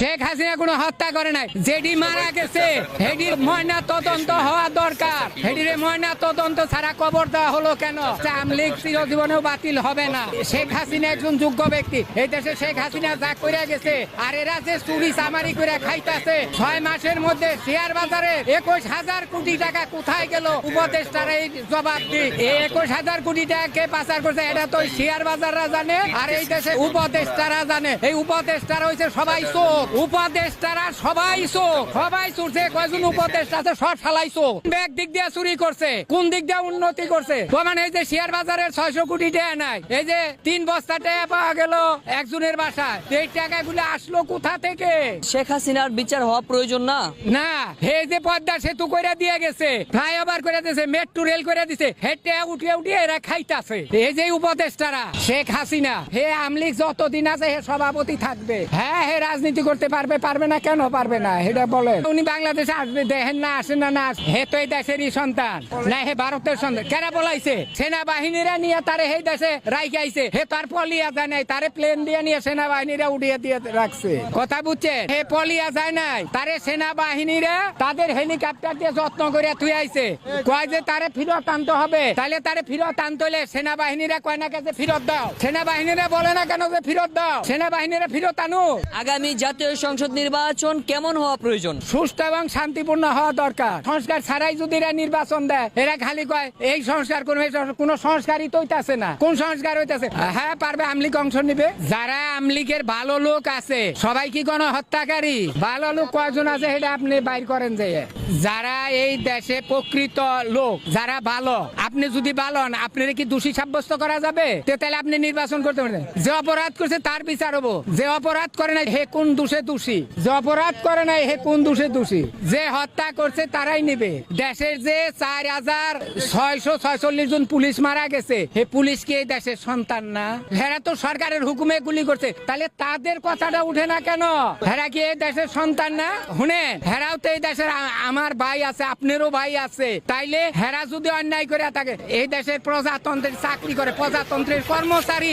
শেখ হাসিনা কোনো হত্যা করে নাই। যেটি মারা গেছে হেডির ময়না তদন্ত হওয়া দরকার। হেডির ময়না তদন্ত ছাড়া কবর দেওয়া হলো কেন? আমলিগ চিরজীবনেও বাতিল হবে না। শেখ হাসিনা একজন যোগ্য ব্যক্তি। এই দেশে শেখ হাসিনা যা করে গেছে, আর এরা যে চুরি চামারি করে খাইতেছে, 6 মাসের মধ্যে শেয়ার বাজারে 21,000 কোটি টাকা কোথায় গেল? উপদেষ্টারা এই জবাব দিক। এই 21,000 কোটি টাকা কে পাচার করছে এটা তো শেয়ার বাজাররা জানে, আর এই দেশে উপদেষ্টারা জানে। এই উপদেষ্টারা হইছে সবাই চোর। উপদেষ্টারা সবাই চোর, সবাই চোর। যে কয়জন উপদেষ্টা আছে সব শালাই চোর। ব্যাগ দিক দিয়ে চুরি করছে, কোন দিক দিয়ে উন্নতি করছে? প্রমাণ এই যে শেয়ার বাজারের 600 কোটি টাকা নাই। এই যে 3 বস্তা টাকা পাওয়া গেল একজনের বাসায়, এই টাকাগুলো আসলো কোথা থেকে? শেখ হাসিনার বিচার হওয়া প্রয়োজন না? না, এই যে পদ্মা সেতু করে দিয়ে গেছে, ফ্লাইওভার করে দিয়েছে, মেট্রো রেল করে দিছে, হেঁটে উঠিয়ে উঠিয়ে এরা খাইতাছে। এই যে উপদেষ্টারা শেখ হাসিনা, হে আমলিগ যতদিন আছে হে সভাপতি থাকবে। হ্যাঁ, হে রাজনীতি করতে পারবে, পারবে না কেন পারবে না? এটা বলেন। উনি বাংলাদেশে আসবে, দেখেন না আসেন না, না হে তো এই দেশেরই সন্তান না, হে ভারতের সন্তান। কেন বলাইছে? সেনাবাহিনীরা নিয়ে তারে এই দেশে রাইখাইছে, হে তার পলিয়া যায় নাই, তারে প্লেন দিয়ে নিয়ে সেনাবাহিনীরা উড়িয়ে দিয়ে রাখছে। কথা বুঝছেন? হে পলিয়া যায় নাই, তারে সেনাবাহিনীরা তাদের হেলিকপ্টার দিয়ে যত্ন করে তুই আইছে। কয় যে তারে ফেরত আনতে হবে, তাহলে তারে ফেরত আনতে হলে সেনাবাহিনীরা কয় না কাছে ফেরত দাও। সেনাবাহিনীরা বলে না কেন যে ফেরত দাও? সেনাবাহিনীরা ফেরত আনো। আগামী জাতীয় সংসদ নির্বাচন কেমন হওয়া প্রয়োজন? সুষ্ঠু এবং শান্তিপূর্ণ হওয়া দরকার। সংস্কার ছাড়াই যদি এরা নির্বাচন দেয়, এরা খালি কয় এই সংস্কার করবে, কোনো সংস্কারই তো হইতাছে না। কোন সংস্কার হইতাছে? হ্যাঁ পারবে, আমলিগ অংশ নিবে। যারা আমলিগের ভালো লোক আছে সবাই কি কোনো হত্যাকারী? ভালো লোক কয়জন আছে সেটা আপনি বাইর করেন। যে যারা এই দেশে প্রকৃত লোক, যারা ভালো, আপনি যদি ভালো হন, আপনার কি দোষী সাব্যস্ত করা যাবে? তাহলে আপনি নির্বাচন করতে পারেন। যে অপরাধ করছে তার বিচার হবো, যে অপরাধ করে নাই হে কোন দোষে দোষী, যে অপরাধ করে নাই হে কোন দোষে দোষী, যে হত্যা করছে তারাই নিবে। দেশের যে 4,646 জন পুলিশ মারা গেছে, হে পুলিশ কি এই দেশের সন্তান না? হেরা তো সরকারের হুকুমে গুলি করছে, তাহলে তাদের কথাটা উঠে না কেন? হেরা কি এই দেশের সন্তান না? শুনেন, হেরাও তো এই দেশের, আমার ভাই আছে, আপনারও ভাই আছে। তাইলে হেরা যদি অন্যায় করে থাকে, এই দেশের প্রজাতন্ত্রের চাকরি করে, প্রজাতন্ত্রের কর্মচারী।